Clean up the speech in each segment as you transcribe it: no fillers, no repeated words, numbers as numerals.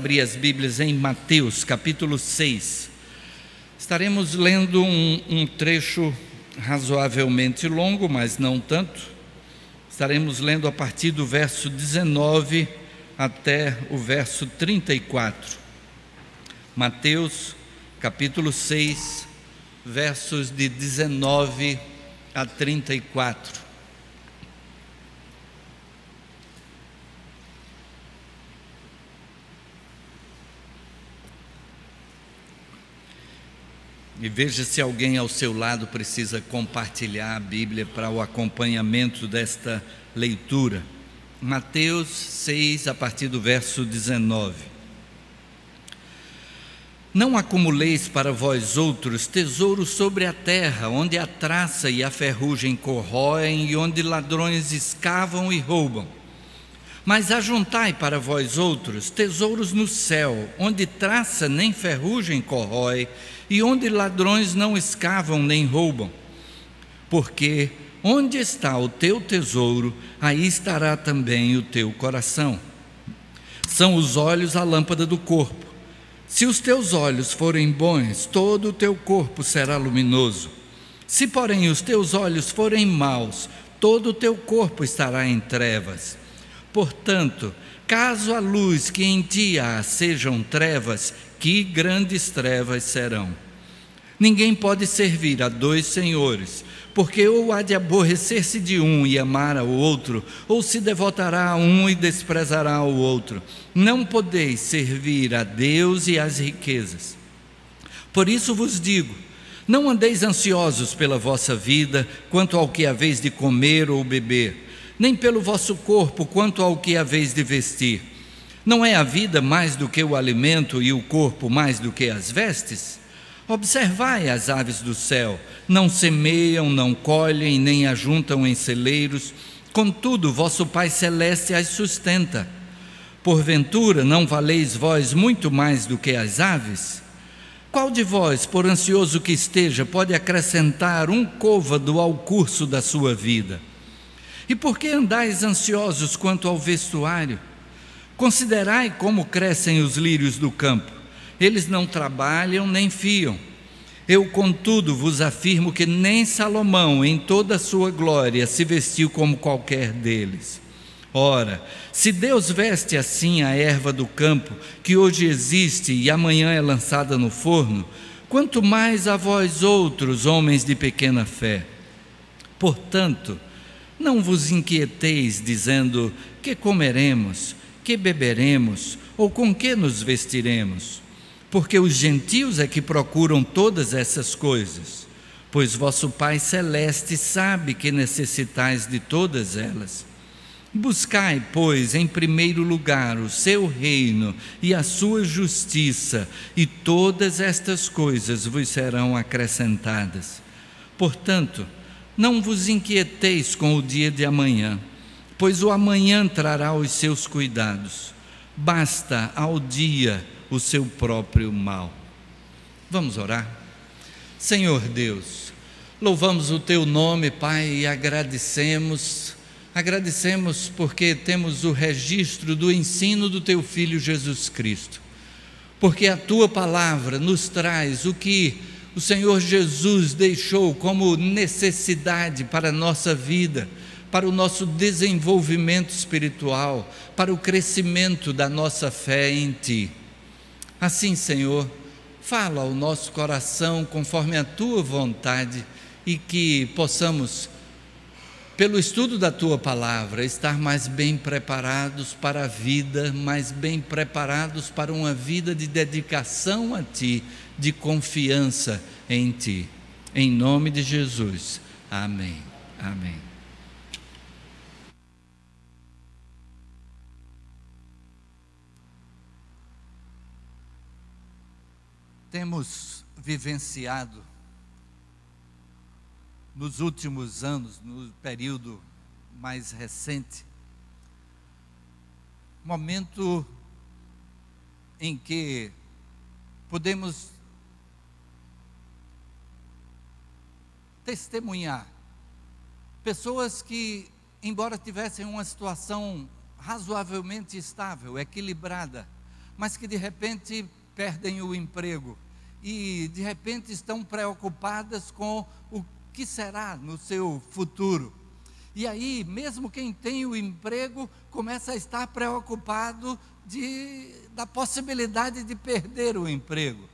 Abrir as Bíblias em Mateus, capítulo 6. Estaremos lendo um trecho razoavelmente longo, mas não tanto. Estaremos lendo a partir do verso 19 até o verso 34. Mateus, capítulo 6, versos de 19 a 34. E veja se alguém ao seu lado precisa compartilhar a Bíblia para o acompanhamento desta leitura. Mateus 6, a partir do verso 19. Não acumuleis para vós outros tesouros sobre a terra, onde a traça e a ferrugem corroem e onde ladrões escavam e roubam. Mas ajuntai para vós outros tesouros no céu, onde traça nem ferrugem corrói, e onde ladrões não escavam nem roubam. Porque onde está o teu tesouro, aí estará também o teu coração. São os olhos a lâmpada do corpo. Se os teus olhos forem bons, todo o teu corpo será luminoso. Se, porém, os teus olhos forem maus, todo o teu corpo estará em trevas. Portanto, caso a luz que em ti há sejam trevas, que grandes trevas serão. Ninguém pode servir a dois senhores, porque ou há de aborrecer-se de um e amar ao outro, ou se devotará a um e desprezará ao outro. Não podeis servir a Deus e às riquezas. Por isso vos digo, não andeis ansiosos pela vossa vida, quanto ao que haveis de comer ou beber, nem pelo vosso corpo, quanto ao que haveis de vestir. Não é a vida mais do que o alimento e o corpo mais do que as vestes? Observai as aves do céu, não semeiam, não colhem, nem ajuntam em celeiros, contudo vosso Pai Celeste as sustenta. Porventura não valeis vós muito mais do que as aves? Qual de vós, por ansioso que esteja, pode acrescentar um côvado ao curso da sua vida? E por que andais ansiosos quanto ao vestuário? Considerai como crescem os lírios do campo. Eles não trabalham nem fiam. Eu, contudo, vos afirmo que nem Salomão, em toda a sua glória, se vestiu como qualquer deles. Ora, se Deus veste assim a erva do campo, que hoje existe e amanhã é lançada no forno, quanto mais a vós outros, homens de pequena fé. Portanto, não vos inquieteis, dizendo, que comeremos, que beberemos, ou com que nos vestiremos? Porque os gentios é que procuram todas essas coisas, pois vosso Pai Celeste sabe que necessitais de todas elas. Buscai, pois, em primeiro lugar o seu reino e a sua justiça, e todas estas coisas vos serão acrescentadas. Portanto, não vos inquieteis com o dia de amanhã, pois o amanhã trará os seus cuidados. Basta ao dia o seu próprio mal. Vamos orar? Senhor Deus, louvamos o teu nome, Pai, e agradecemos porque temos o registro do ensino do teu Filho Jesus Cristo, porque a tua palavra nos traz o que o Senhor Jesus deixou como necessidade para a nossa vida, para o nosso desenvolvimento espiritual, para o crescimento da nossa fé em Ti. Assim, Senhor, fala ao nosso coração conforme a Tua vontade e que possamos, pelo estudo da Tua palavra, estar mais bem preparados para a vida, mais bem preparados para uma vida de dedicação a Ti, de confiança em Ti. Em nome de Jesus. Amém. Amém. Temos vivenciado nos últimos anos, no período mais recente, momento em que podemos testemunhar pessoas que, embora tivessem uma situação razoavelmente estável, equilibrada, mas que de repente perdem o emprego e de repente estão preocupadas com o que será no seu futuro. E aí, mesmo quem tem o emprego, começa a estar preocupado da possibilidade de perder o emprego.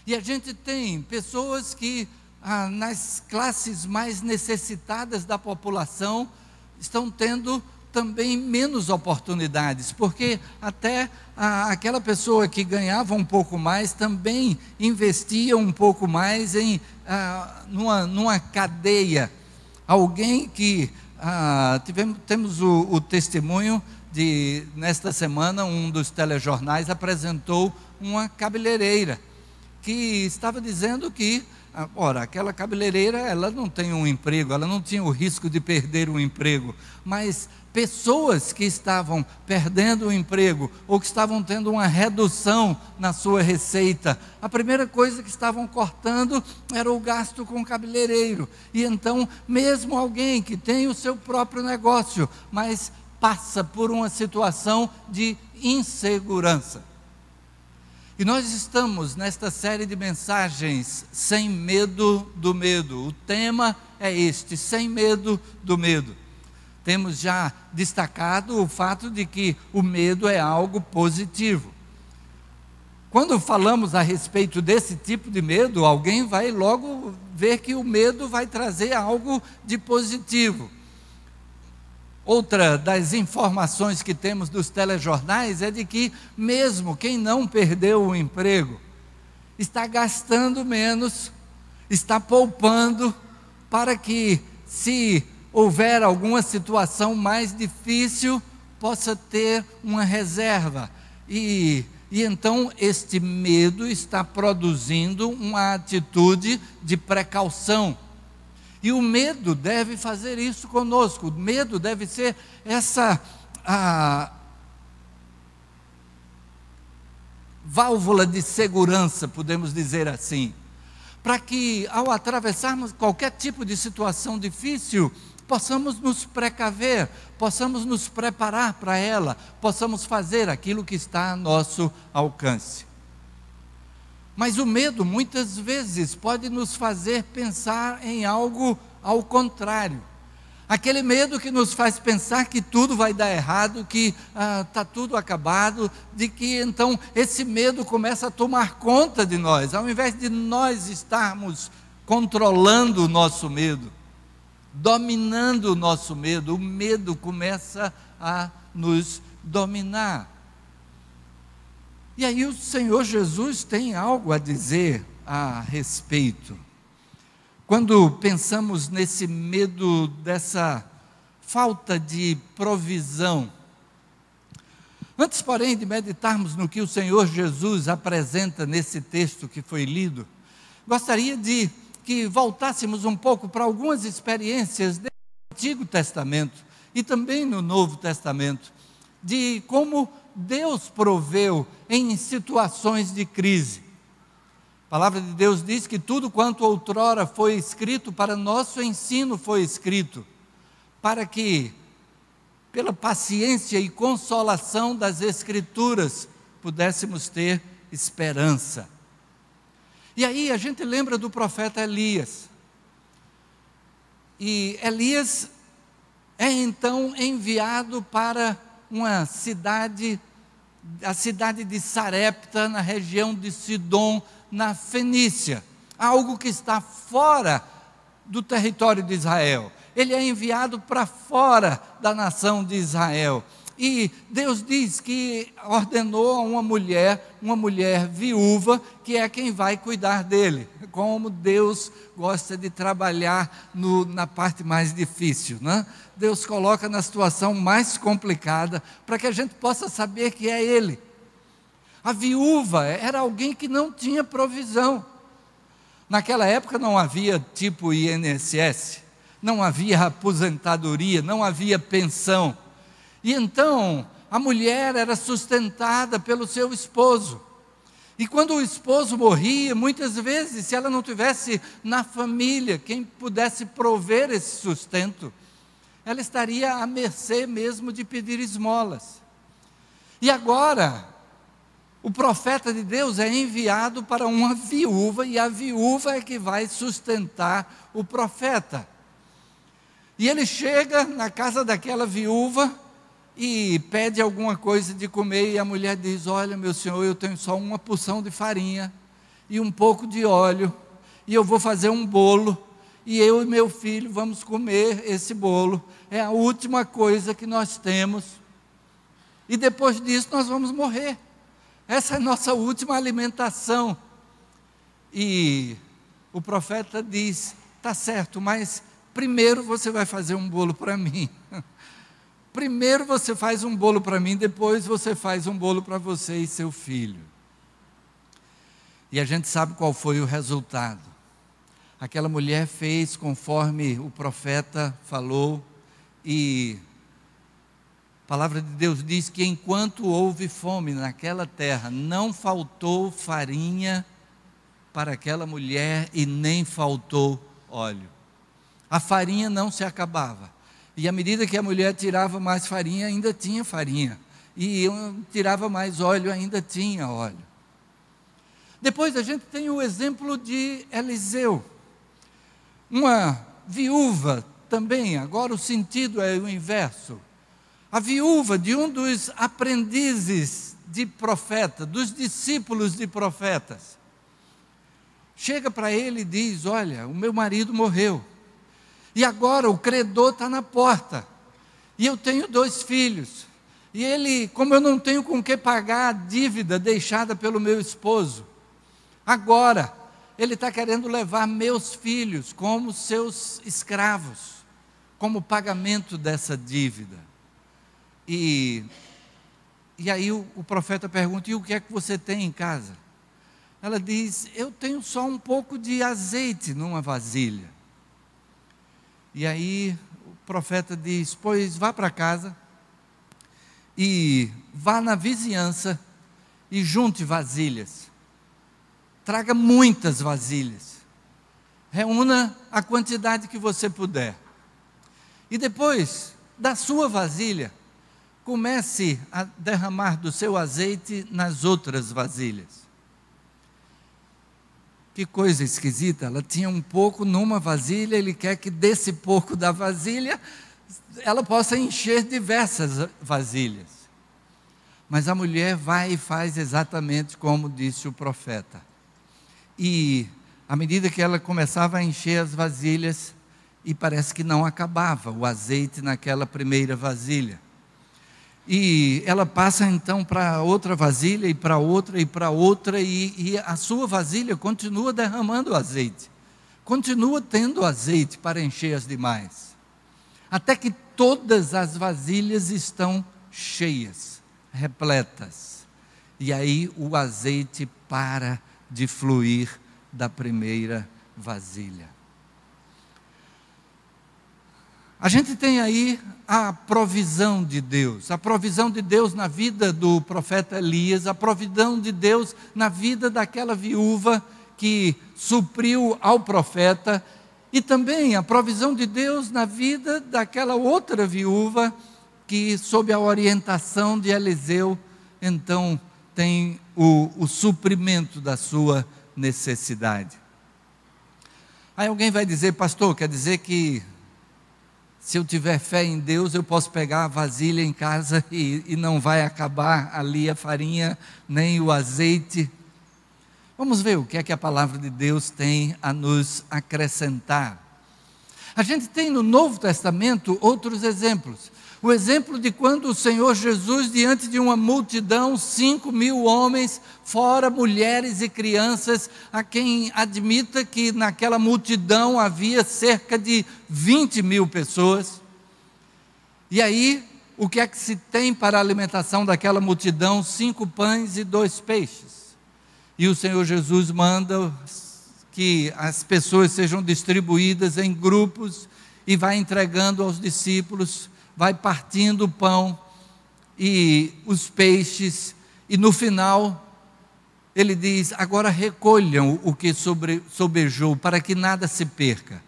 E a gente tem pessoas que, nas classes mais necessitadas da população, estão tendo também menos oportunidades, porque até aquela pessoa que ganhava um pouco mais também investia um pouco mais numa cadeia. Alguém que temos o testemunho de, nesta semana, um dos telejornais apresentou uma cabeleireira que estava dizendo que, aquela cabeleireira, ela não tem um emprego, ela não tinha o risco de perder o emprego, mas pessoas que estavam perdendo o emprego, ou que estavam tendo uma redução na sua receita, a primeira coisa que estavam cortando era o gasto com o cabeleireiro. E então, mesmo alguém que tem o seu próprio negócio, mas passa por uma situação de insegurança. E nós estamos nesta série de mensagens, Sem Medo do Medo. O tema é este, Sem Medo do Medo. Temos já destacado o fato de que o medo é algo positivo. Quando falamos a respeito desse tipo de medo, alguém vai logo ver que o medo vai trazer algo de positivo. Outra das informações que temos dos telejornais é de que mesmo quem não perdeu o emprego, está gastando menos, está poupando, para que, se houver alguma situação mais difícil, possa ter uma reserva. E então este medo está produzindo uma atitude de precaução. E o medo deve fazer isso conosco. O medo deve ser essa válvula de segurança, podemos dizer assim, para que, ao atravessarmos qualquer tipo de situação difícil, possamos nos precaver, possamos nos preparar para ela, possamos fazer aquilo que está a nosso alcance. Mas o medo, muitas vezes, pode nos fazer pensar em algo ao contrário. Aquele medo que nos faz pensar que tudo vai dar errado, que está tudo acabado, de que então esse medo começa a tomar conta de nós, ao invés de nós estarmos controlando o nosso medo, dominando o nosso medo, o medo começa a nos dominar. E aí o Senhor Jesus tem algo a dizer a respeito. Quando pensamos nesse medo, dessa falta de provisão, antes, porém, de meditarmos no que o Senhor Jesus apresenta nesse texto que foi lido, gostaria de que voltássemos um pouco para algumas experiências do Antigo Testamento e também no Novo Testamento, de como Deus proveu em situações de crise. A palavra de Deus diz que tudo quanto outrora foi escrito para nosso ensino foi escrito, para que, pela paciência e consolação das Escrituras, pudéssemos ter esperança. E aí a gente lembra do profeta Elias. E Elias é então enviado para uma cidade, a cidade de Sarepta, na região de Sidom, na Fenícia, algo que está fora do território de Israel. Ele é enviado para fora da nação de Israel. E Deus diz que ordenou a uma mulher viúva, que é quem vai cuidar dele. Como Deus gosta de trabalhar na parte mais difícil, né? Deus coloca na situação mais complicada, para que a gente possa saber que é Ele. A viúva era alguém que não tinha provisão. Naquela época não havia tipo INSS, não havia aposentadoria, não havia pensão. E então, a mulher era sustentada pelo seu esposo. E quando o esposo morria, muitas vezes, se ela não tivesse na família quem pudesse prover esse sustento, ela estaria à mercê mesmo de pedir esmolas. E agora, O profeta de Deus é enviado para uma viúva, e a viúva é que vai sustentar o profeta. E ele chega na casa daquela viúva e pede alguma coisa de comer, e a mulher diz: olha, meu senhor, eu tenho só uma porção de farinha e um pouco de óleo, e eu vou fazer um bolo, e eu e meu filho vamos comer esse bolo, é a última coisa que nós temos, e depois disso nós vamos morrer, essa é a nossa última alimentação. E o profeta diz: está certo, mas primeiro você vai fazer um bolo para mim. Primeiro você faz um bolo para mim, depois você faz um bolo para você e seu filho. E a gente sabe qual foi o resultado. Aquela mulher fez conforme o profeta falou, e a palavra de Deus diz que enquanto houve fome naquela terra, não faltou farinha para aquela mulher e nem faltou óleo. A farinha não se acabava. E à medida que a mulher tirava mais farinha, ainda tinha farinha. E tirava mais óleo, ainda tinha óleo. Depois a gente tem o exemplo de Eliseu. Uma viúva também, agora o sentido é o inverso. A viúva de um dos aprendizes de profeta, dos discípulos de profetas, chega para ele e diz: olha, o meu marido morreu, e agora o credor está na porta, e eu tenho 2 filhos, e ele, como eu não tenho com que pagar a dívida deixada pelo meu esposo, agora ele está querendo levar meus filhos como seus escravos, como pagamento dessa dívida. E aí o profeta pergunta: e o que é que você tem em casa? Ela diz: eu tenho só um pouco de azeite numa vasilha. E aí o profeta diz: pois vá para casa e vá na vizinhança e junte vasilhas, traga muitas vasilhas, reúna a quantidade que você puder, e depois da sua vasilha comece a derramar do seu azeite nas outras vasilhas. Que coisa esquisita, ela tinha um pouco numa vasilha, ele quer que desse pouco da vasilha ela possa encher diversas vasilhas. Mas a mulher vai e faz exatamente como disse o profeta. E à medida que ela começava a encher as vasilhas, e parece que não acabava o azeite naquela primeira vasilha. E ela passa então para outra vasilha, e para outra, e para outra, e a sua vasilha continua derramando azeite, continua tendo azeite para encher as demais, até que todas as vasilhas estão cheias, repletas, e aí o azeite para de fluir da primeira vasilha. A gente tem aí a provisão de Deus na vida do profeta Elias, a provisão de Deus na vida daquela viúva que supriu ao profeta, e também a provisão de Deus na vida daquela outra viúva que, sob a orientação de Eliseu, então tem o suprimento da sua necessidade. Aí alguém vai dizer: pastor, quer dizer que se eu tiver fé em Deus, eu posso pegar a vasilha em casa e não vai acabar ali a farinha, nem o azeite? Vamos ver o que é que a palavra de Deus tem a nos acrescentar. A gente tem no Novo Testamento outros exemplos. O exemplo de quando o Senhor Jesus, diante de uma multidão, 5.000 homens, fora mulheres e crianças, a quem admita que naquela multidão havia cerca de 20.000 pessoas. E aí, o que é que se tem para a alimentação daquela multidão? 5 pães e 2 peixes. E o Senhor Jesus manda que as pessoas sejam distribuídas em grupos, e vai entregando aos discípulos, vai partindo o pão e os peixes, e no final ele diz: agora recolham o que sobejou, para que nada se perca.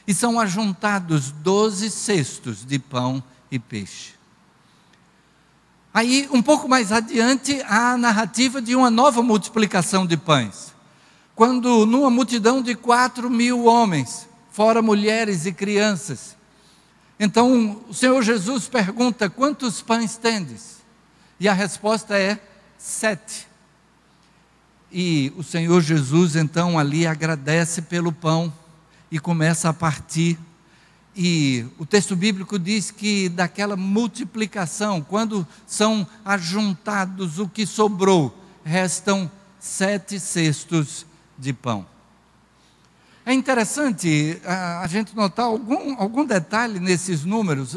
E são ajuntados 12 cestos de pão e peixe. Aí, um pouco mais adiante, há a narrativa de uma nova multiplicação de pães. Quando numa multidão de 4.000 homens, fora mulheres e crianças, então o Senhor Jesus pergunta: quantos pães tendes? E a resposta é 7. E o Senhor Jesus então ali agradece pelo pão e começa a partir. E o texto bíblico diz que daquela multiplicação, quando são ajuntados o que sobrou, restam 7 cestos de pão. É interessante a gente notar algum detalhe nesses números.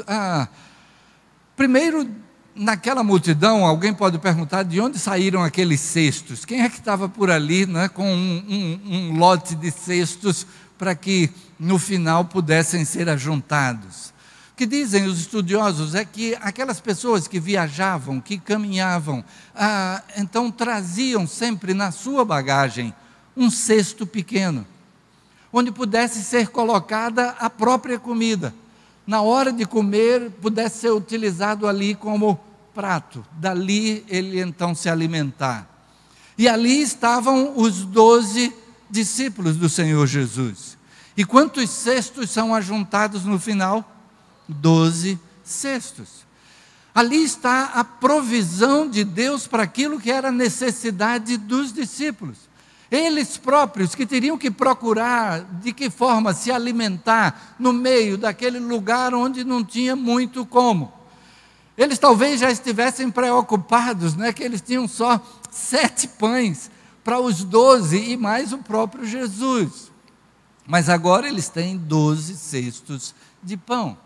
Primeiro, naquela multidão, alguém pode perguntar de onde saíram aqueles cestos. Quem é que estava por ali, né, com um lote de cestos para que no final pudessem ser ajuntados? O que dizem os estudiosos é que aquelas pessoas que viajavam, que caminhavam, então traziam sempre na sua bagagem um cesto pequeno, onde pudesse ser colocada a própria comida. Na hora de comer, pudesse ser utilizado ali como prato, dali ele então se alimentar. E ali estavam os 12 discípulos do Senhor Jesus. E quantos cestos são ajuntados no final? 12 cestos. Ali está a provisão de Deus para aquilo que era a necessidade dos discípulos. Eles próprios que teriam que procurar de que forma se alimentar no meio daquele lugar onde não tinha muito como. Eles talvez já estivessem preocupados, né, que eles tinham só 7 pães para os 12 e mais o próprio Jesus. Mas agora eles têm 12 cestos de pão.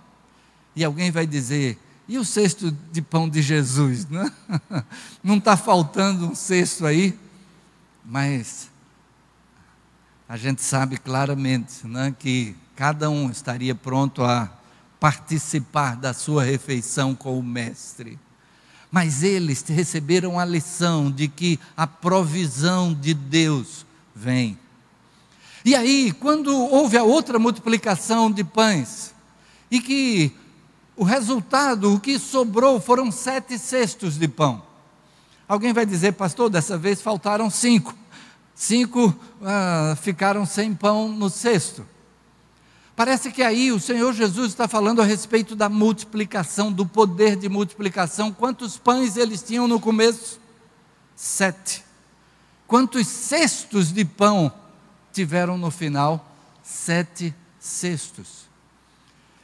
E alguém vai dizer: e o cesto de pão de Jesus, né? Não está faltando um cesto aí? Mas a gente sabe claramente, né, que cada um estaria pronto a participar da sua refeição com o Mestre. Mas eles receberam a lição de que a provisão de Deus vem. E aí, quando houve a outra multiplicação de pães, e que o resultado, o que sobrou, foram 7 cestos de pão. Alguém vai dizer: pastor, dessa vez faltaram 5. 5 ficaram sem pão no cesto. Parece que aí o Senhor Jesus está falando a respeito da multiplicação, do poder de multiplicação. Quantos pães eles tinham no começo? 7. Quantos cestos de pão tiveram no final? 7 cestos.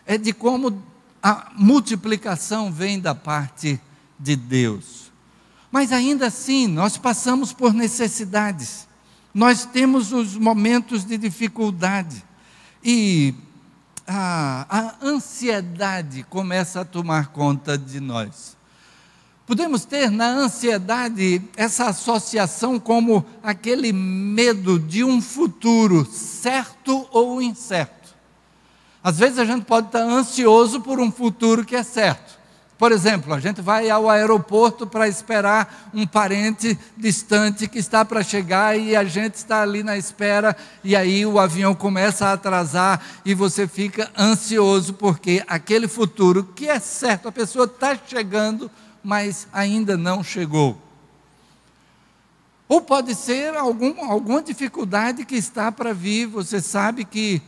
É de como a multiplicação vem da parte de Deus. Mas ainda assim, nós passamos por necessidades. Nós temos os momentos de dificuldade. E a ansiedade começa a tomar conta de nós. Podemos ter na ansiedade essa associação como aquele medo de um futuro certo ou incerto. Às vezes a gente pode estar ansioso por um futuro que é certo. Por exemplo, a gente vai ao aeroporto para esperar um parente distante que está para chegar e a gente está ali na espera e aí o avião começa a atrasar e você fica ansioso porque aquele futuro que é certo, a pessoa está chegando, mas ainda não chegou. Ou pode ser alguma dificuldade que está para vir, você sabe que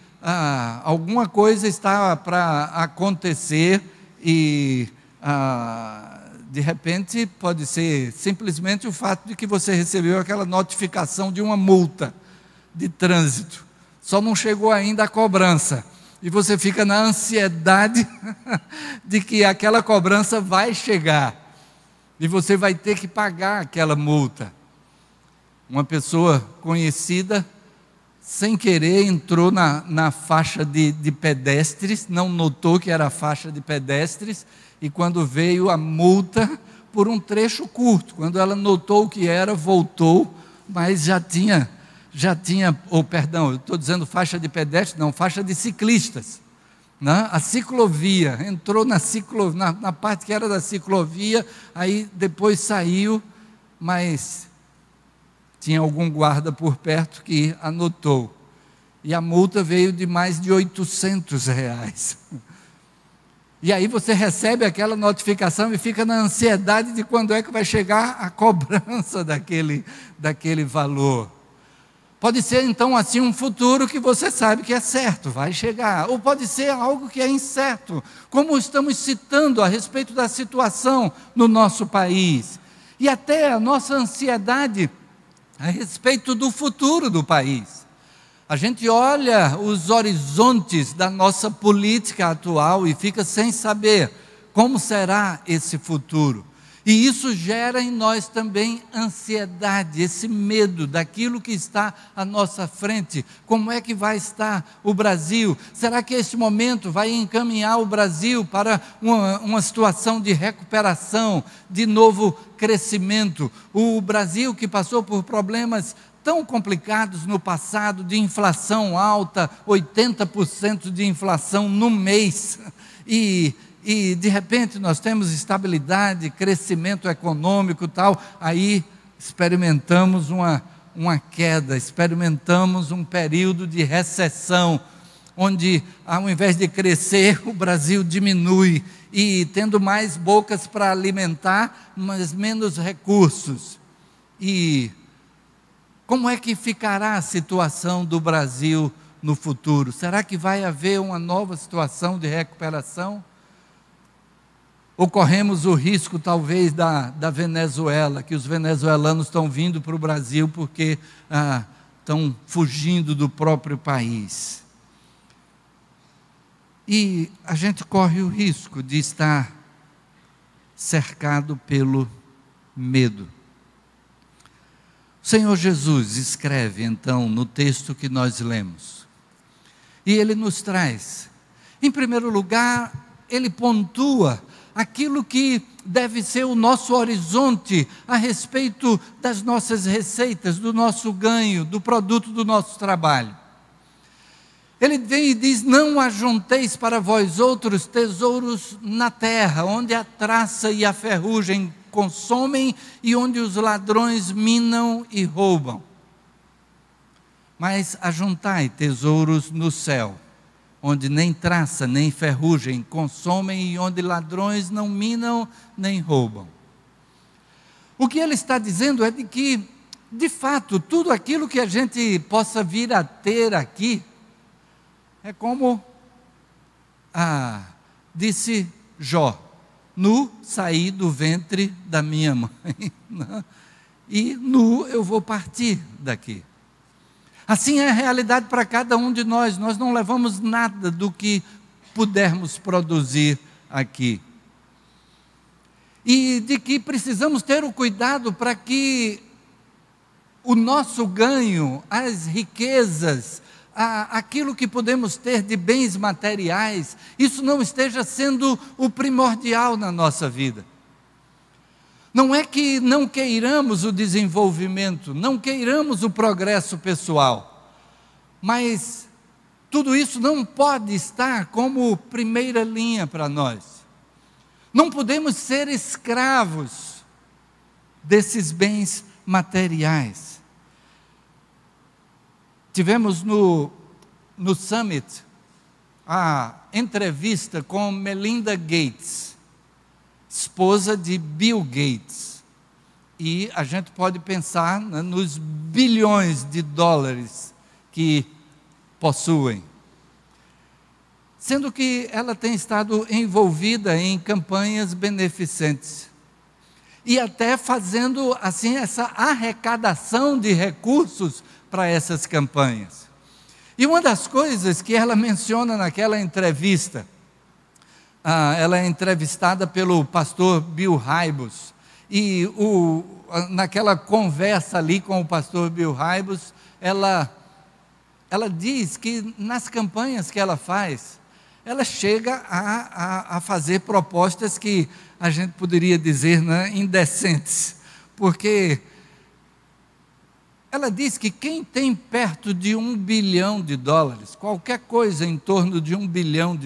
alguma coisa está para acontecer e de repente pode ser simplesmente o fato de que você recebeu aquela notificação de uma multa de trânsito, só não chegou ainda a cobrança, e você fica na ansiedade de que aquela cobrança vai chegar, e você vai ter que pagar aquela multa. Uma pessoa conhecida, sem querer, entrou na faixa de pedestres, não notou que era a faixa de pedestres, e quando veio a multa, por um trecho curto, quando ela notou o que era, voltou, mas já tinha, perdão, eu estou dizendo faixa de pedestres, não, faixa de ciclistas, né? A ciclovia, entrou na parte que era da ciclovia, aí depois saiu, mas tinha algum guarda por perto que anotou, e a multa veio de mais de R$800. E aí você recebe aquela notificação e fica na ansiedade de quando é que vai chegar a cobrança daquele valor. Pode ser então assim um futuro que você sabe que é certo, vai chegar. Ou pode ser algo que é incerto, como estamos citando a respeito da situação no nosso país. E até a nossa ansiedade a respeito do futuro do país. A gente olha os horizontes da nossa política atual e fica sem saber como será esse futuro. E isso gera em nós também ansiedade, esse medo daquilo que está à nossa frente. Como é que vai estar o Brasil? Será que este momento vai encaminhar o Brasil para uma situação de recuperação, de novo crescimento? O Brasil que passou por problemas tão complicados no passado, de inflação alta, 80% de inflação no mês, e de repente nós temos estabilidade, crescimento econômico e tal, aí experimentamos uma queda, experimentamos um período de recessão, onde ao invés de crescer, o Brasil diminui, e tendo mais bocas para alimentar, mas menos recursos. E como é que ficará a situação do Brasil no futuro? Será que vai haver uma nova situação de recuperação? Ou corremos o risco, talvez, da Venezuela, que os venezuelanos estão vindo para o Brasil porque estão fugindo do próprio país? E a gente corre o risco de estar cercado pelo medo. O Senhor Jesus escreve, então, no texto que nós lemos, e Ele nos traz, em primeiro lugar, Ele pontua aquilo que deve ser o nosso horizonte a respeito das nossas receitas, do nosso ganho, do produto do nosso trabalho. Ele vem e diz: não ajunteis para vós outros tesouros na terra, onde a traça e a ferrugem consomem e onde os ladrões minam e roubam. Mas ajuntai tesouros no céu, onde nem traça nem ferrugem consomem e onde ladrões não minam nem roubam. O que ele está dizendo é de que, de fato, tudo aquilo que a gente possa vir a ter aqui, é como disse Jó: nu saí do ventre da minha mãe, e nu eu vou partir daqui. Assim é a realidade para cada um de nós. Nós não levamos nada do que pudermos produzir aqui. E de que precisamos ter o cuidado para que o nosso ganho, as riquezas, aquilo que podemos ter de bens materiais, isso não esteja sendo o primordial na nossa vida. Não é que não queiramos o desenvolvimento, não queiramos o progresso pessoal, mas tudo isso não pode estar como primeira linha para nós. Não podemos ser escravos desses bens materiais. Tivemos no Summit a entrevista com Melinda Gates, esposa de Bill Gates, e a gente pode pensar nos bilhões de dólares que possuem, sendo que ela tem estado envolvida em campanhas beneficentes, e até fazendo assim essa arrecadação de recursos para essas campanhas. E uma das coisas que ela menciona naquela entrevista, ela é entrevistada pelo pastor Bill Hybels, e naquela conversa ali com o pastor Bill Hybels, ela diz que nas campanhas que ela faz, ela chega a fazer propostas que a gente poderia dizer, né, indecentes, porque ela diz que quem tem perto de $1 bilhão, qualquer coisa em torno de $1 bilhão,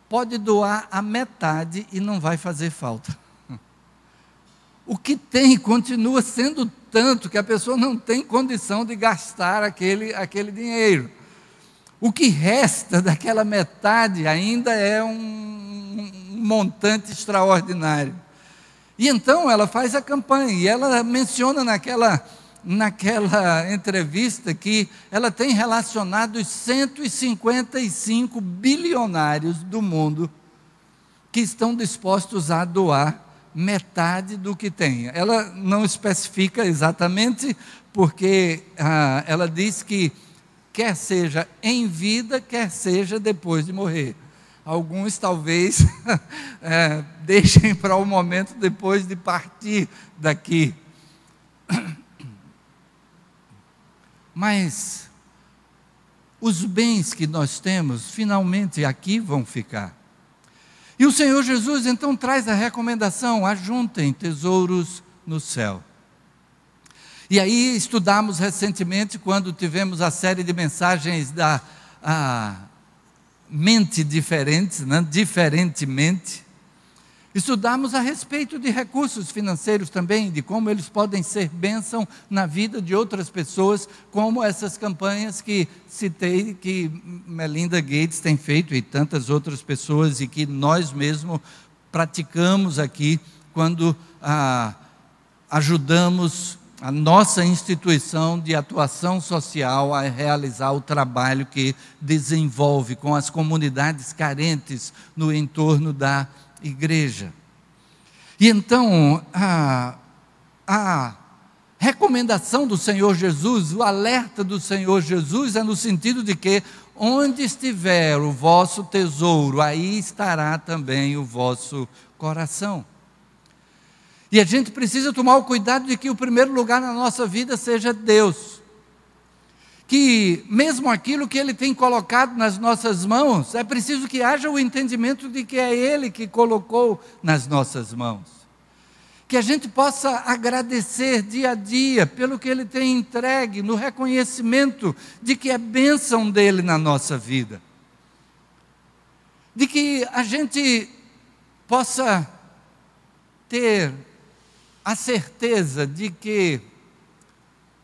pode doar a metade e não vai fazer falta. O que tem continua sendo tanto que a pessoa não tem condição de gastar aquele dinheiro. o que resta daquela metade ainda é um montante extraordinário. E então ela faz a campanha, e ela menciona naquela entrevista que ela tem relacionado os 155 bilionários do mundo que estão dispostos a doar metade do que tem. Ela não especifica exatamente, porque ela diz que quer seja em vida, quer seja depois de morrer. Alguns talvez deixem para o momento depois de partir daqui. Mas os bens que nós temos, finalmente aqui vão ficar. E o Senhor Jesus então traz a recomendação: ajuntem tesouros no céu. E aí estudamos recentemente, quando tivemos a série de mensagens da mente diferente, né? Diferentemente, estudamos a respeito de recursos financeiros também, de como eles podem ser bênção na vida de outras pessoas, como essas campanhas que citei, que Melinda Gates tem feito e tantas outras pessoas, e que nós mesmos praticamos aqui, quando ajudamos a nossa instituição de atuação social a realizar o trabalho que desenvolve com as comunidades carentes no entorno da igreja. E então, a recomendação do Senhor Jesus, o alerta do Senhor Jesus é no sentido de que onde estiver o vosso tesouro, aí estará também o vosso coração. E a gente precisa tomar o cuidado de que o primeiro lugar na nossa vida seja Deus. Que mesmo aquilo que Ele tem colocado nas nossas mãos, é preciso que haja o entendimento de que é Ele que colocou nas nossas mãos. Que a gente possa agradecer dia a dia pelo que Ele tem entregue, no reconhecimento de que é bênção dEle na nossa vida. De que a gente possa ter a certeza de que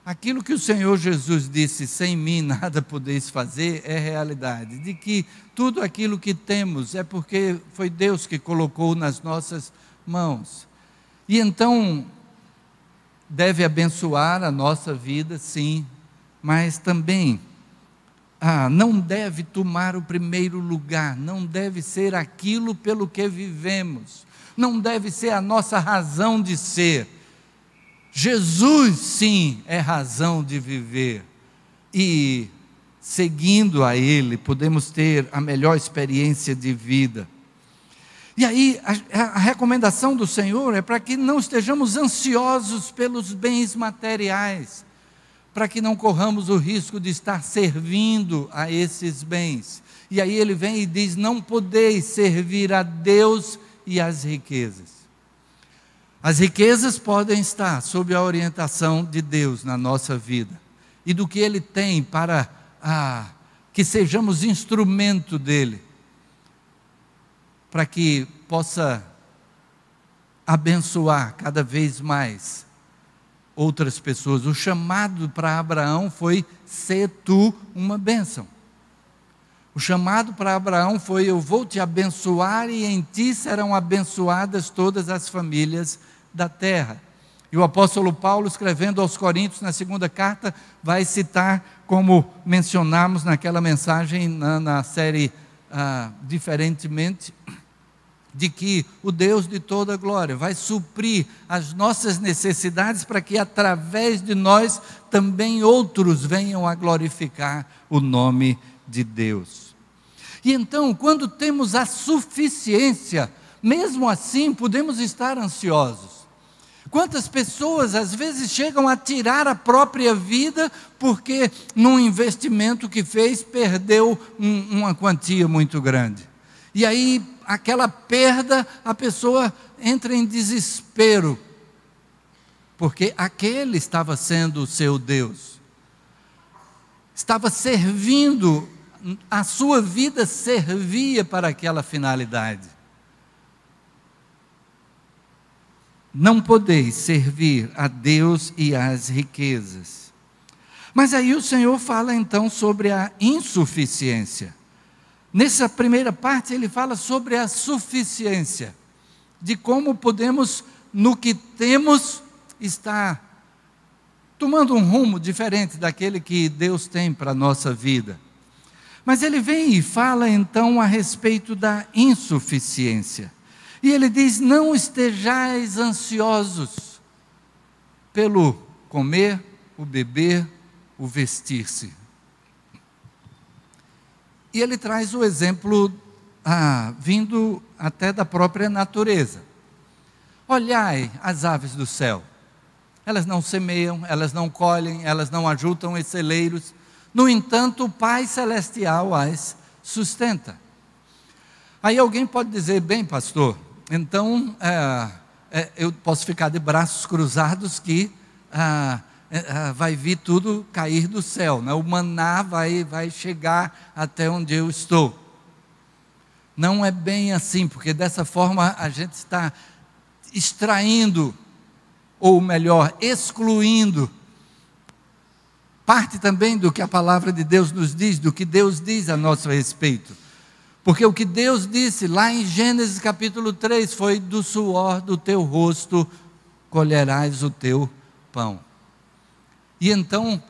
aquilo que o Senhor Jesus disse: sem mim nada podeis fazer, é realidade. De que tudo aquilo que temos é porque foi Deus que colocou nas nossas mãos. E então, deve abençoar a nossa vida, sim, mas também não deve tomar o primeiro lugar, não deve ser aquilo pelo que vivemos, não deve ser a nossa razão de ser. Jesus, sim, é razão de viver, e seguindo a Ele, podemos ter a melhor experiência de vida. E aí, a recomendação do Senhor é para que não estejamos ansiosos pelos bens materiais, para que não corramos o risco de estar servindo a esses bens. E aí Ele vem e diz: não podeis servir a Deus e às riquezas. As riquezas podem estar sob a orientação de Deus na nossa vida, e do que Ele tem para que sejamos instrumento dEle, para que possa abençoar cada vez mais outras pessoas. O chamado para Abraão foi: ser tu uma bênção. O chamado para Abraão foi: eu vou te abençoar e em ti serão abençoadas todas as famílias da terra. E o apóstolo Paulo, escrevendo aos Coríntios, na segunda carta, vai citar, como mencionamos naquela mensagem na série Diferentemente, de que o Deus de toda glória vai suprir as nossas necessidades, para que através de nós também outros venham a glorificar o nome de Deus. E então, quando temos a suficiência, mesmo assim podemos estar ansiosos. Quantas pessoas às vezes chegam a tirar a própria vida porque num investimento que fez perdeu uma quantia muito grande. E aí, aquela perda, a pessoa entra em desespero, porque aquele estava sendo o seu Deus, estava servindo, a sua vida servia para aquela finalidade. Não podeis servir a Deus e às riquezas. Mas aí o Senhor fala então sobre a insuficiência. Nessa primeira parte ele fala sobre a suficiência, de como podemos, no que temos, estar tomando um rumo diferente daquele que Deus tem para a nossa vida. Mas ele vem e fala então a respeito da insuficiência. E ele diz: não estejais ansiosos pelo comer, o beber, o vestir-se. E ele traz o exemplo vindo até da própria natureza. Olhai as aves do céu. Elas não semeiam, elas não colhem, elas não ajuntam em celeiros. No entanto, o Pai Celestial as sustenta. Aí alguém pode dizer: bem, pastor, então eu posso ficar de braços cruzados que vai vir tudo cair do céu, né? O maná vai chegar até onde eu estou. Não é bem assim, porque dessa forma a gente está extraindo, ou melhor, excluindo parte também do que a palavra de Deus nos diz, do que Deus diz a nosso respeito. Porque o que Deus disse lá em Gênesis capítulo 3 foi: do suor do teu rosto colherás o teu pão. E então,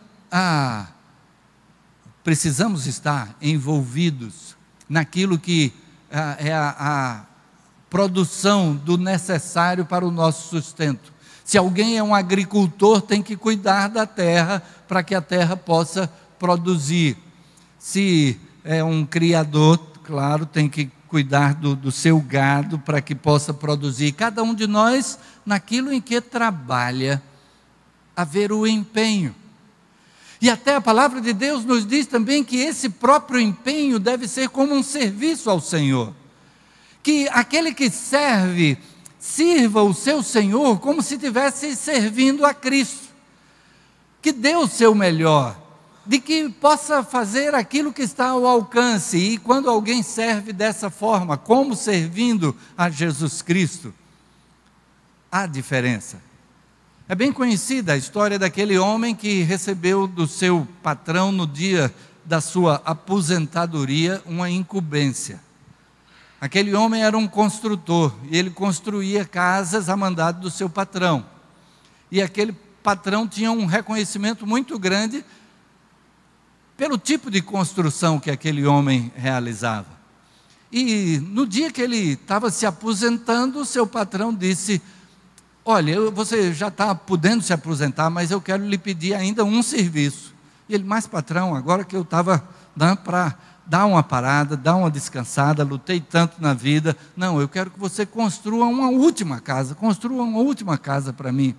precisamos estar envolvidos naquilo que é a produção do necessário para o nosso sustento. Se alguém é um agricultor, tem que cuidar da terra para que a terra possa produzir. Se é um criador, claro, tem que cuidar do seu gado para que possa produzir. Cada um de nós, naquilo em que trabalha, haver o empenho. E até a palavra de Deus nos diz também que esse próprio empenho deve ser como um serviço ao Senhor. Que aquele que serve, sirva o seu Senhor como se estivesse servindo a Cristo. Que dê o seu melhor, de que possa fazer aquilo que está ao alcance. E quando alguém serve dessa forma, como servindo a Jesus Cristo, há diferença. É bem conhecida a história daquele homem que recebeu do seu patrão, no dia da sua aposentadoria, uma incumbência. Aquele homem era um construtor, e ele construía casas a mandado do seu patrão. E aquele patrão tinha um reconhecimento muito grande pelo tipo de construção que aquele homem realizava. E no dia que ele estava se aposentando, o seu patrão disse: olha, você já está podendo se aposentar, mas eu quero lhe pedir ainda um serviço. E ele: mas patrão, agora que eu estava dando para dar uma parada, dar uma descansada, lutei tanto na vida, não, eu quero que você construa uma última casa para mim.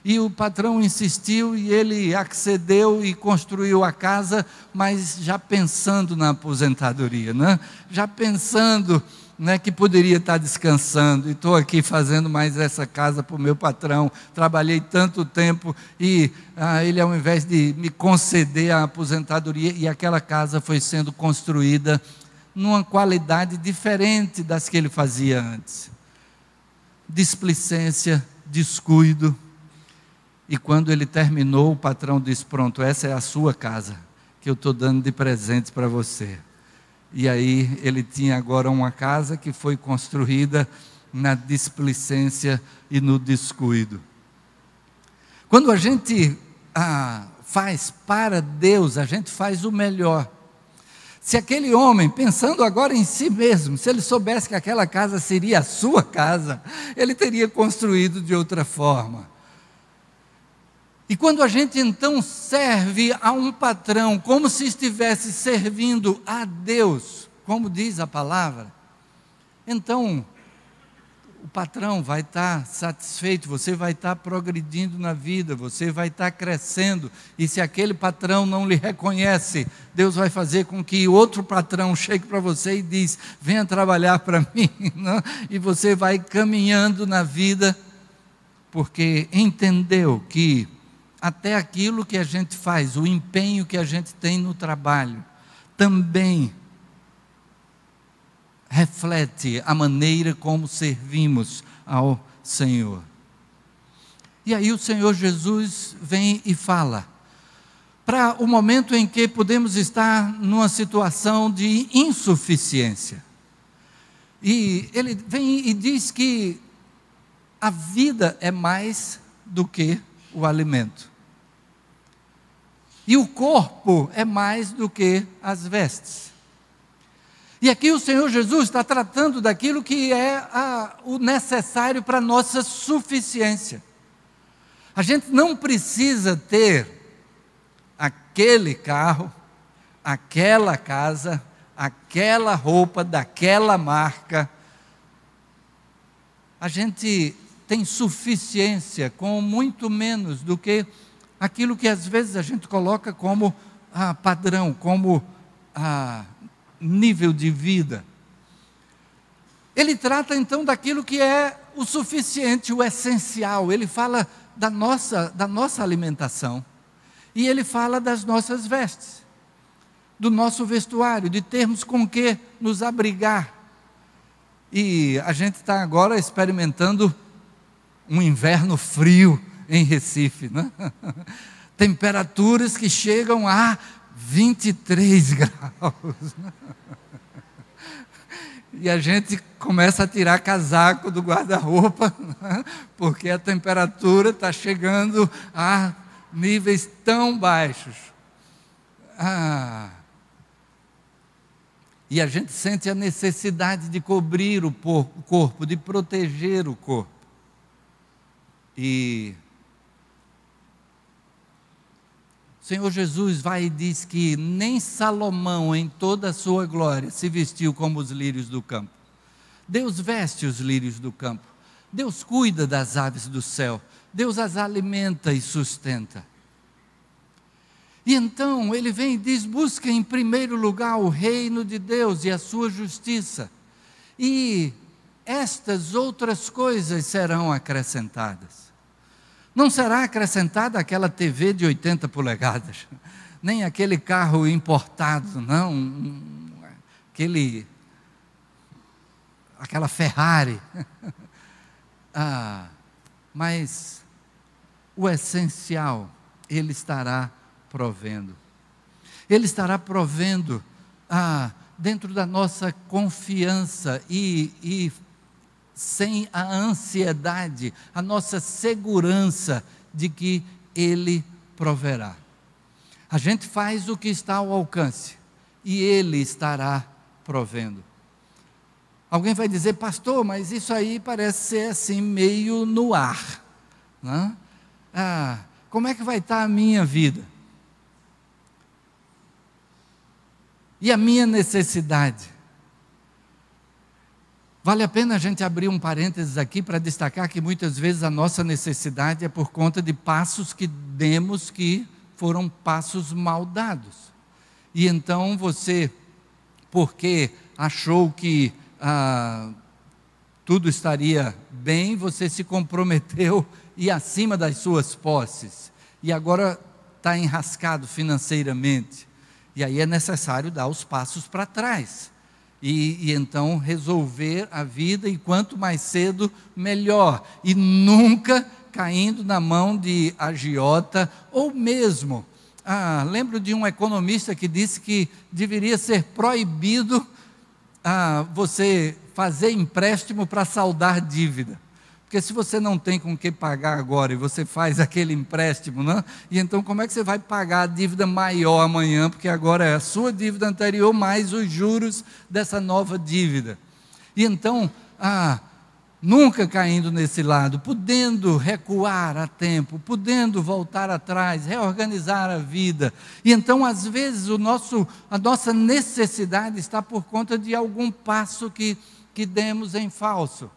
E o patrão insistiu e ele accedeu e construiu a casa, mas já pensando na aposentadoria, né? Já pensando, né, que poderia estar descansando, e estou aqui fazendo mais essa casa para o meu patrão, trabalhei tanto tempo, e ele, ao invés de me conceder a aposentadoria, e aquela casa foi sendo construída numa qualidade diferente das que ele fazia antes. Displicência, descuido, e quando ele terminou, o patrão disse: pronto, essa é a sua casa, que eu estou dando de presente para você. E aí ele tinha agora uma casa que foi construída na displicência e no descuido. Quando a gente faz para Deus, a gente faz o melhor. Se aquele homem, pensando agora em si mesmo, se ele soubesse que aquela casa seria a sua casa, ele teria construído de outra forma. E quando a gente então serve a um patrão como se estivesse servindo a Deus, como diz a palavra, então o patrão vai estar satisfeito, você vai estar progredindo na vida, você vai estar crescendo. E se aquele patrão não lhe reconhece, Deus vai fazer com que outro patrão chegue para você e diz: venha trabalhar para mim, não? E você vai caminhando na vida, porque entendeu que até aquilo que a gente faz, o empenho que a gente tem no trabalho, também reflete a maneira como servimos ao Senhor. E aí o Senhor Jesus vem e fala: para o momento em que podemos estar numa situação de insuficiência. E ele vem e diz que a vida é mais do que o alimento. E o corpo é mais do que as vestes. E aqui o Senhor Jesus está tratando daquilo que é o necessário para a nossa suficiência. A gente não precisa ter aquele carro, aquela casa, aquela roupa daquela marca. A gente tem suficiência com muito menos do que aquilo que às vezes a gente coloca como padrão, como nível de vida. Ele trata então daquilo que é o suficiente, o essencial. Ele fala da nossa alimentação. E ele fala das nossas vestes, do nosso vestuário, de termos com que nos abrigar. E a gente está agora experimentando um inverno frio em Recife, né? Temperaturas que chegam a 23 graus. E a gente começa a tirar casaco do guarda-roupa, né? Porque a temperatura está chegando a níveis tão baixos. E a gente sente a necessidade de cobrir o corpo, de proteger o corpo. E o Senhor Jesus vai e diz que nem Salomão, em toda a sua glória, se vestiu como os lírios do campo. Deus veste os lírios do campo. Deus cuida das aves do céu. Deus as alimenta e sustenta. E então ele vem e diz: busca em primeiro lugar o reino de Deus e a sua justiça, e estas outras coisas serão acrescentadas. Não será acrescentada aquela TV de 80 polegadas, nem aquele carro importado, não, aquela Ferrari. Mas o essencial, Ele estará provendo. Ele estará provendo dentro da nossa confiança e sem a ansiedade, a nossa segurança de que Ele proverá. A gente faz o que está ao alcance e Ele estará provendo. Alguém vai dizer: pastor, mas isso aí parece ser assim meio no ar, né? Como é que vai estar a minha vida? E a minha necessidade? Vale a pena a gente abrir um parênteses aqui para destacar que muitas vezes a nossa necessidade é por conta de passos que demos que foram passos mal dados. E então você, porque achou que tudo estaria bem, você se comprometeu e acima das suas posses. E agora está enrascado financeiramente. E aí é necessário dar os passos para trás. E então resolver a vida, e quanto mais cedo, melhor. E nunca caindo na mão de agiota, ou mesmo, lembro de um economista que disse que deveria ser proibido você fazer empréstimo para saldar dívida. Porque se você não tem com que pagar agora e você faz aquele empréstimo, né? E então como é que você vai pagar a dívida maior amanhã? Porque agora é a sua dívida anterior mais os juros dessa nova dívida. E então, nunca caindo nesse lado, podendo recuar a tempo, podendo voltar atrás, reorganizar a vida. E então, às vezes, a nossa necessidade está por conta de algum passo que demos em falso.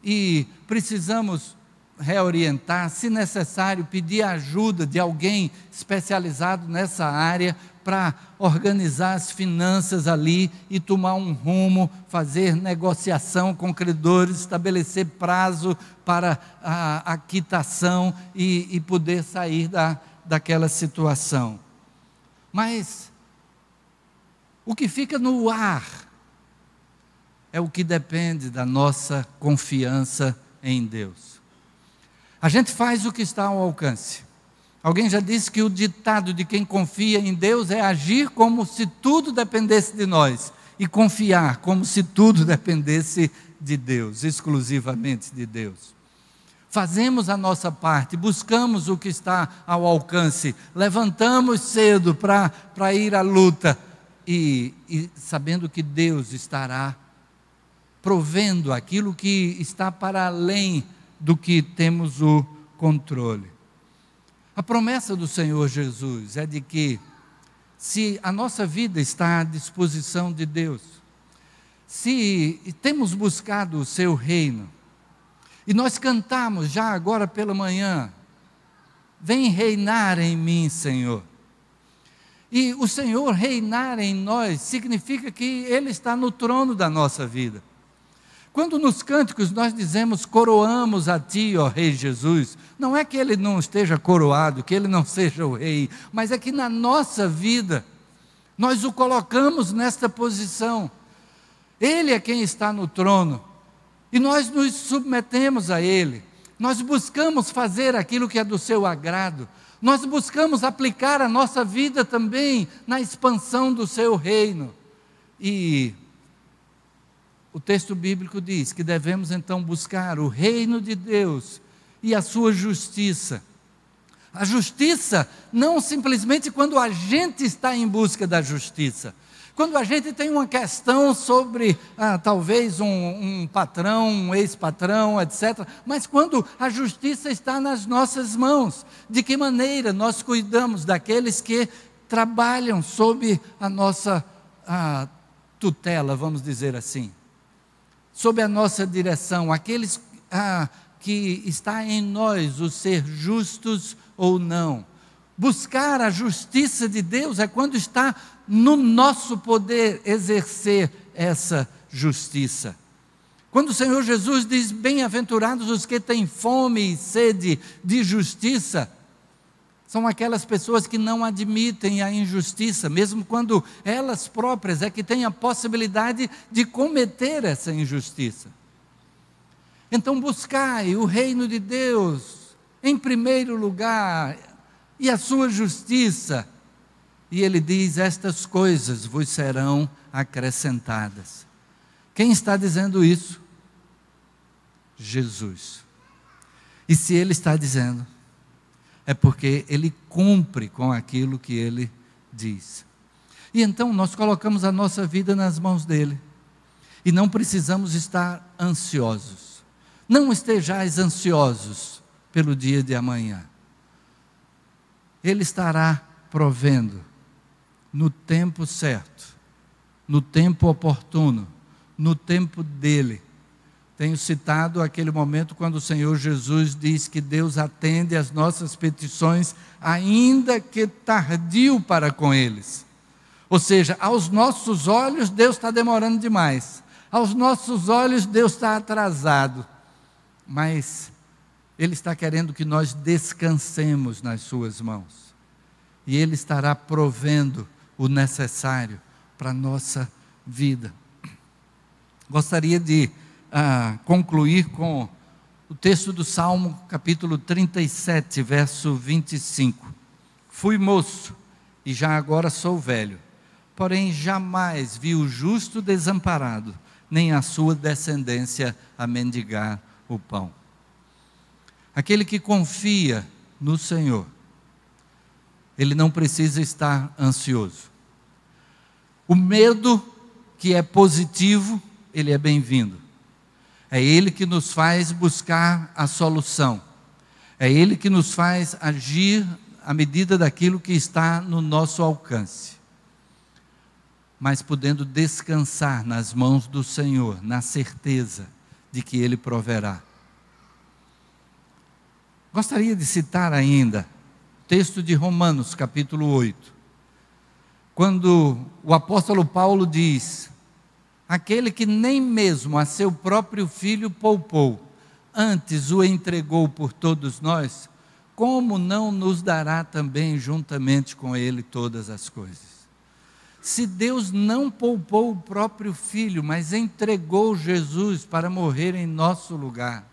E precisamos reorientar, se necessário, pedir a ajuda de alguém especializado nessa área para organizar as finanças ali e tomar um rumo, fazer negociação com credores, estabelecer prazo para a quitação e poder sair daquela situação. Mas o que fica no ar é o que depende da nossa confiança em Deus. A gente faz o que está ao alcance. Alguém já disse que o ditado de quem confia em Deus é agir como se tudo dependesse de nós e confiar como se tudo dependesse de Deus, exclusivamente de Deus. Fazemos a nossa parte, buscamos o que está ao alcance, levantamos cedo para ir à luta e sabendo que Deus estará provendo aquilo que está para além do que temos o controle. A promessa do Senhor Jesus é de que, se a nossa vida está à disposição de Deus, se temos buscado o seu reino, e nós cantamos já agora pela manhã, vem reinar em mim, Senhor. E o Senhor reinar em nós significa que Ele está no trono da nossa vida. Quando nos cânticos nós dizemos coroamos a Ti, ó Rei Jesus, não é que Ele não esteja coroado, que Ele não seja o Rei, mas é que na nossa vida nós o colocamos nesta posição. Ele é quem está no trono e nós nos submetemos a Ele. Nós buscamos fazer aquilo que é do seu agrado. Nós buscamos aplicar a nossa vida também na expansão do seu reino. E o texto bíblico diz que devemos então buscar o reino de Deus e a sua justiça. A justiça não simplesmente quando a gente está em busca da justiça. Quando a gente tem uma questão sobre talvez um patrão, um ex-patrão, etc. Mas quando a justiça está nas nossas mãos, de que maneira nós cuidamos daqueles que trabalham sob a nossa tutela, vamos dizer assim, sob a nossa direção, aqueles que está em nós o ser justos ou não. Buscar a justiça de Deus é quando está no nosso poder exercer essa justiça. Quando o Senhor Jesus diz, bem-aventurados os que têm fome e sede de justiça, são aquelas pessoas que não admitem a injustiça, mesmo quando elas próprias é que têm a possibilidade de cometer essa injustiça. Então buscai o reino de Deus em primeiro lugar, e a sua justiça, e ele diz, estas coisas vos serão acrescentadas. Quem está dizendo isso? Jesus. E se ele está dizendo, é porque ele cumpre com aquilo que ele diz. E então nós colocamos a nossa vida nas mãos dele, e não precisamos estar ansiosos. Não estejais ansiosos pelo dia de amanhã. Ele estará provendo no tempo certo, no tempo oportuno, no tempo dele. Tenho citado aquele momento quando o Senhor Jesus diz que Deus atende às nossas petições, ainda que tardio para com eles. Ou seja, aos nossos olhos Deus está demorando demais, aos nossos olhos Deus está atrasado, mas Ele está querendo que nós descansemos nas suas mãos, e Ele estará provendo o necessário para a nossa vida. Gostaria de concluir com o texto do Salmo, capítulo 37, verso 25. Fui moço, e já agora sou velho, porém jamais vi o justo desamparado, nem a sua descendência a mendigar o pão. Aquele que confia no Senhor, ele não precisa estar ansioso. O medo, que é positivo, ele é bem-vindo. É Ele que nos faz buscar a solução. É Ele que nos faz agir à medida daquilo que está no nosso alcance. Mas podendo descansar nas mãos do Senhor, na certeza de que Ele proverá. Gostaria de citar ainda o texto de Romanos, capítulo 8. Quando o apóstolo Paulo diz: aquele que nem mesmo a seu próprio filho poupou, antes o entregou por todos nós, como não nos dará também juntamente com ele todas as coisas? Se Deus não poupou o próprio filho, mas entregou Jesus para morrer em nosso lugar,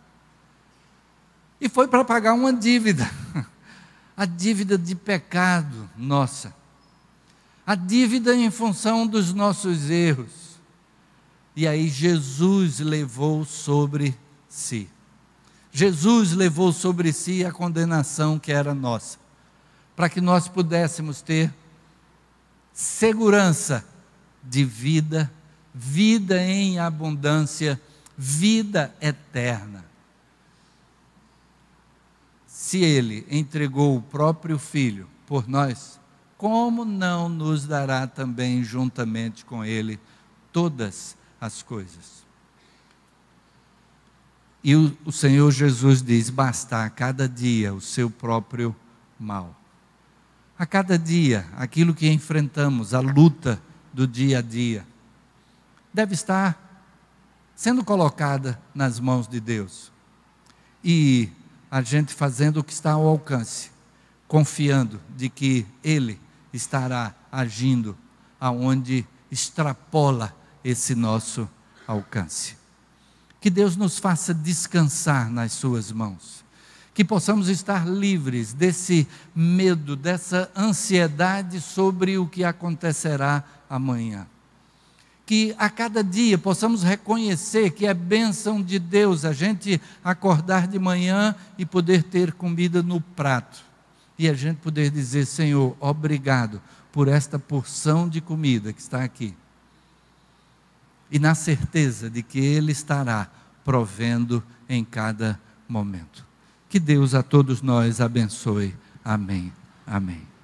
e foi para pagar uma dívida, a dívida de pecado nossa, a dívida em função dos nossos erros. E aí Jesus levou sobre si. Jesus levou sobre si a condenação que era nossa, para que nós pudéssemos ter segurança de vida, vida em abundância, vida eterna. Se Ele entregou o próprio Filho por nós, como não nos dará também juntamente com Ele todas as coisas? E o Senhor Jesus diz: basta a cada dia o seu próprio mal. A cada dia, aquilo que enfrentamos, a luta do dia a dia, deve estar sendo colocada nas mãos de Deus. E a gente fazendo o que está ao alcance, confiando de que Ele estará agindo aonde extrapola esse nosso alcance. Que Deus nos faça descansar nas suas mãos, que possamos estar livres desse medo, dessa ansiedade sobre o que acontecerá amanhã. Que a cada dia possamos reconhecer que é bênção de Deus a gente acordar de manhã e poder ter comida no prato. E a gente poder dizer: Senhor, obrigado por esta porção de comida que está aqui. E na certeza de que Ele estará provendo em cada momento. Que Deus a todos nós abençoe. Amém. Amém.